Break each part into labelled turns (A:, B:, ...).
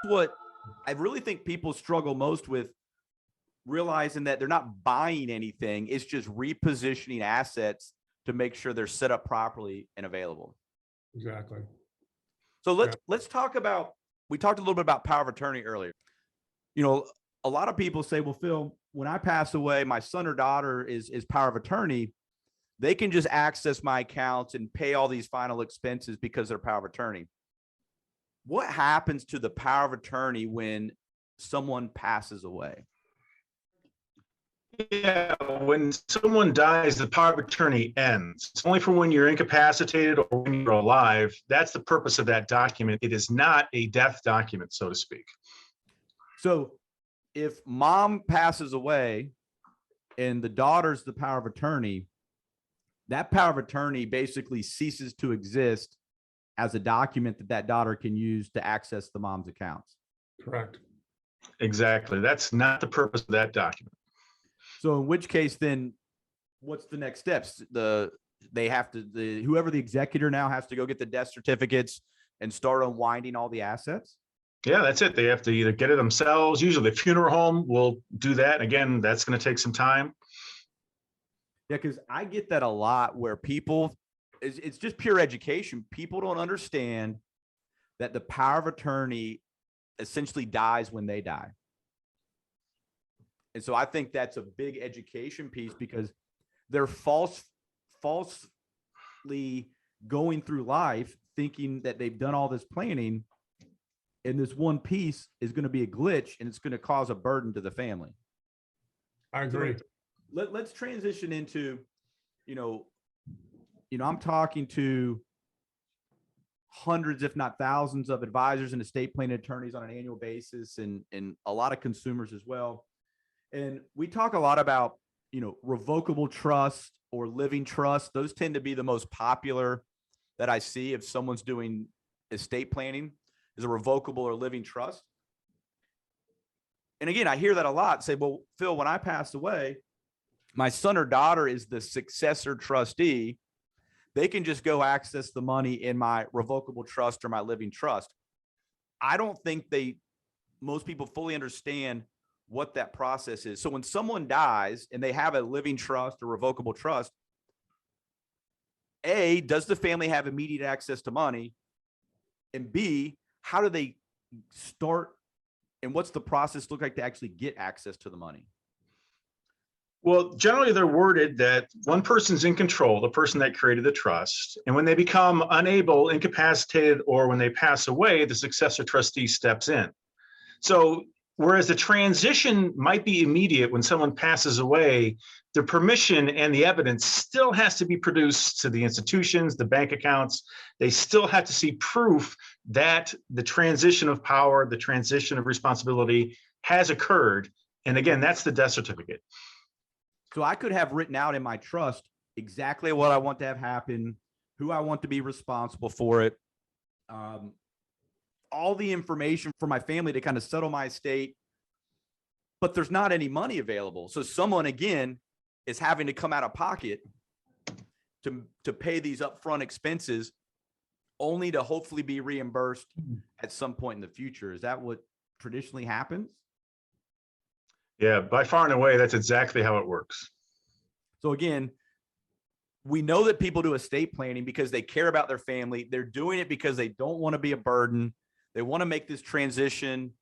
A: what I really think people struggle most with, realizing that they're not buying anything. It's just repositioning assets to make sure they're set up properly and available.
B: Exactly.
A: So let's talk about, we talked a little bit about power of attorney earlier. You know, a lot of people say, well, Phil, when I pass away, my son or daughter is power of attorney. They can just access my accounts and pay all these final expenses because they're power of attorney. What happens to the power of attorney when someone passes away?
C: Yeah, when someone dies, the power of attorney ends. It's only for when you're incapacitated or when you're alive. That's the purpose of that document. It is not a death document, so to speak.
A: So if mom passes away and the daughter's the power of attorney, that power of attorney basically ceases to exist as a document that daughter can use to access the mom's accounts.
B: Correct.
C: Exactly. That's not the purpose of that document.
A: So in which case, then what's the next steps? Whoever the executor now has to go get the death certificates and start unwinding all the assets.
C: Yeah, that's it. They have to either get it themselves. Usually the funeral home will do that. Again, that's going to take some time.
A: Yeah, because I get that a lot where people, it's just pure education. People don't understand that the power of attorney essentially dies when they die. And so I think that's a big education piece, because they're falsely going through life thinking that they've done all this planning, and this one piece is going to be a glitch and it's going to cause a burden to the family.
B: I agree.
A: So let's transition into, I'm talking to hundreds, if not thousands, of advisors and estate planning attorneys on an annual basis, and a lot of consumers as well. And we talk a lot about, revocable trust or living trust. Those tend to be the most popular that I see if someone's doing estate planning, is a revocable or living trust. And again, I hear that a lot. Say, well, Phil, when I pass away, my son or daughter is the successor trustee. They can just go access the money in my revocable trust or my living trust. I don't think most people fully understand what that process is. So when someone dies and they have a living trust or revocable trust, A, does the family have immediate access to money? And B, how do they start, and what's the process look like to actually get access to the money?
C: Well, generally they're worded that one person's in control, the person that created the trust. And when they become unable, incapacitated, or when they pass away, the successor trustee steps in. So whereas the transition might be immediate when someone passes away, the permission and the evidence still has to be produced to the institutions, the bank accounts. They still have to see proof that the transition of power, the transition of responsibility has occurred. And again, that's the death certificate.
A: So I could have written out in my trust exactly what I want to have happen, who I want to be responsible for it, all the information for my family to kind of settle my estate, but there's not any money available. So someone, again, is having to come out of pocket to pay these upfront expenses, only to hopefully be reimbursed at some point in the future. Is that what traditionally happens?
C: Yeah, by far and away, that's exactly how it works.
A: So again, we know that people do estate planning because they care about their family. They're doing it because they don't want to be a burden. They want to make this transition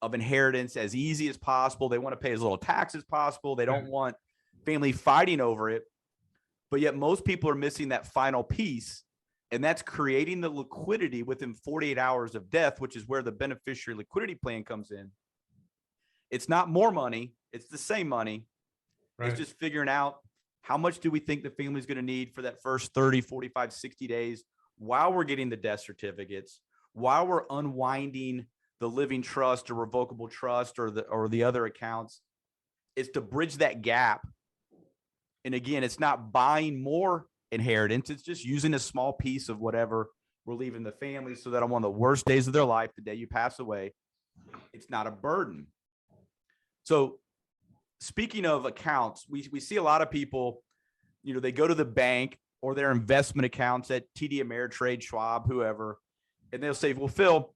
A: of inheritance as easy as possible. They want to pay as little tax as possible. They don't want family fighting over it. But yet most people are missing that final piece, and that's creating the liquidity within 48 hours of death, which is where the beneficiary liquidity plan comes in. It's not more money. It's the same money. Right. It's just figuring out how much do we think the family's going to need for that first 30, 45, 60 days while we're getting the death certificates, while we're unwinding the living trust or revocable trust or the other accounts. Is to bridge that gap. And again, it's not buying more inheritance. It's just using a small piece of whatever we're leaving the family, so that on one of the worst days of their life, the day you pass away, it's not a burden. So speaking of accounts, we see a lot of people, they go to the bank or their investment accounts at TD Ameritrade, Schwab, whoever, and they'll say, well, Phil,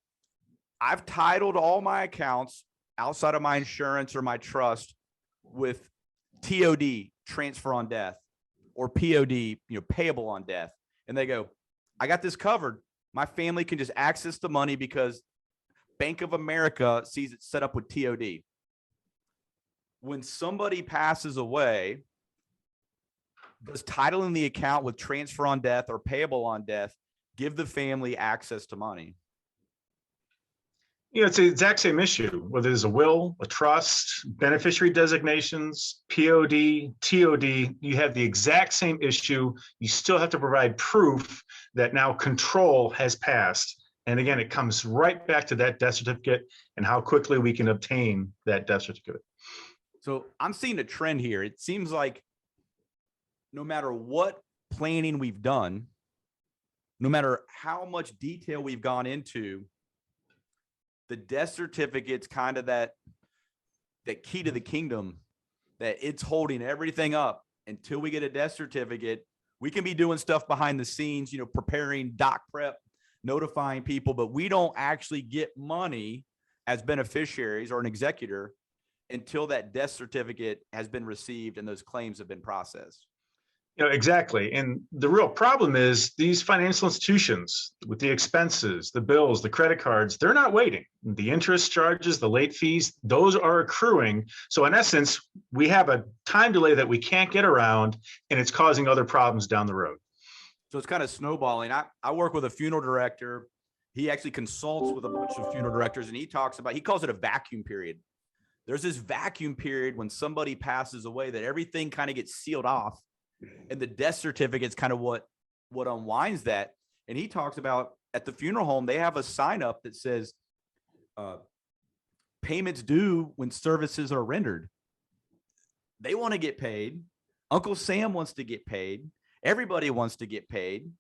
A: I've titled all my accounts outside of my insurance or my trust with TOD, transfer on death, or POD, payable on death. And they go, I got this covered. My family can just access the money because Bank of America sees it set up with TOD. When somebody passes away, does titling the account with transfer on death or payable on death give the family access to money?
C: It's the exact same issue, whether it's a will, a trust, beneficiary designations, POD, TOD, you have the exact same issue. You still have to provide proof that now control has passed. And again, it comes right back to that death certificate and how quickly we can obtain that death certificate.
A: So I'm seeing a trend here. It seems like no matter what planning we've done, no matter how much detail we've gone into, the death certificate's kind of that key to the kingdom, that it's holding everything up until we get a death certificate. We can be doing stuff behind the scenes, preparing doc prep, notifying people, but we don't actually get money as beneficiaries or an executor until that death certificate has been received and those claims have been processed.
C: Exactly. And the real problem is these financial institutions with the expenses, the bills, the credit cards, they're not waiting. The interest charges, the late fees, those are accruing. So in essence, we have a time delay that we can't get around, and it's causing other problems down the road.
A: So it's kind of snowballing. I work with a funeral director. He actually consults with a bunch of funeral directors, and he calls it a vacuum period. There's this vacuum period when somebody passes away that everything kind of gets sealed off. And the death certificate is kind of what unwinds that. And he talks about at the funeral home, they have a sign up that says payments due when services are rendered. They want to get paid. Uncle Sam wants to get paid. Everybody wants to get paid.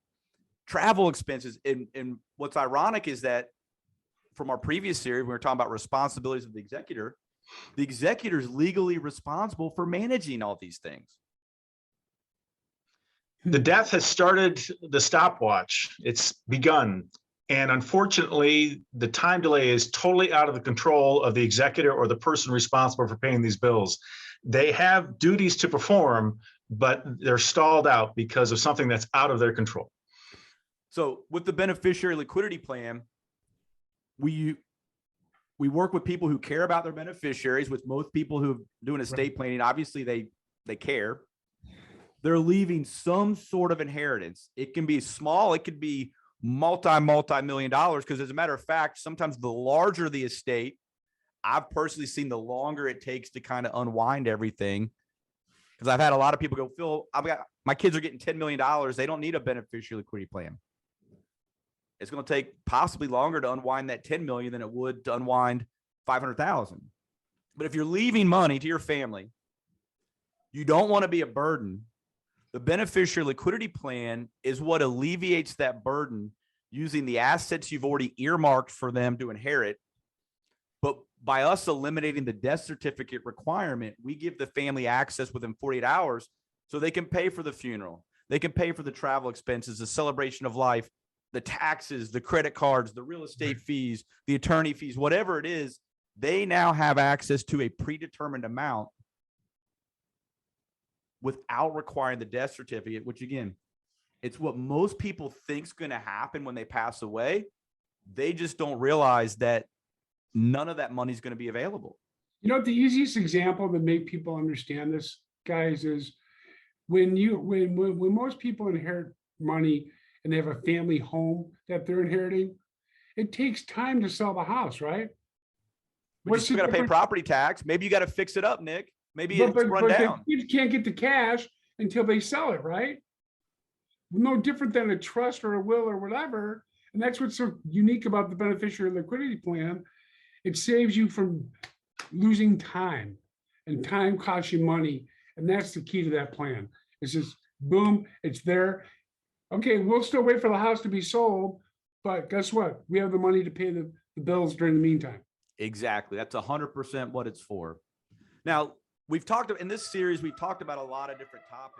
A: Travel expenses. And what's ironic is that from our previous series, we were talking about responsibilities of the executor. The executor is legally responsible for managing all these things.
C: The death has started the stopwatch. It's begun. And unfortunately, the time delay is totally out of the control of the executor or the person responsible for paying these bills. They have duties to perform, but they're stalled out because of something that's out of their control.
A: So with the beneficiary liquidity plan, we work with people who care about their beneficiaries. With most people who are doing estate planning, obviously they care. They're leaving some sort of inheritance. It can be small. It could be multi-million dollars. Because as a matter of fact, sometimes the larger the estate, I've personally seen the longer it takes to kind of unwind everything. Because I've had a lot of people go, Phil, my kids are getting $10 million. They don't need a beneficiary liquidity plan. It's going to take possibly longer to unwind that 10 million than it would to unwind 500,000. But if you're leaving money to your family, you don't want to be a burden. The beneficiary liquidity plan is what alleviates that burden using the assets you've already earmarked for them to inherit. But by us eliminating the death certificate requirement, we give the family access within 48 hours so they can pay for the funeral. They can pay for the travel expenses, the celebration of life, the taxes, the credit cards, the real estate fees, the attorney fees, whatever it is. They now have access to a predetermined amount without requiring the death certificate, which again, it's what most people think is going to happen when they pass away. They just don't realize that none of that money is going to be available.
D: The easiest example to make people understand this, guys, is when most people inherit money and they have a family home that they're inheriting, it takes time to sell the house, right?
A: But you still got to pay property tax. Maybe you got to fix it up, Nick. Maybe it's run down.
D: You can't get the cash until they sell it, right? No different than a trust or a will or whatever. And that's what's so unique about the beneficiary liquidity plan. It saves you from losing time, and time costs you money. And that's the key to that plan. It's just boom, it's there. Okay, we'll still wait for the house to be sold, but guess what? We have the money to pay the bills during the meantime.
A: Exactly. That's 100% what it's for. Now, in this series, we've talked about a lot of different topics.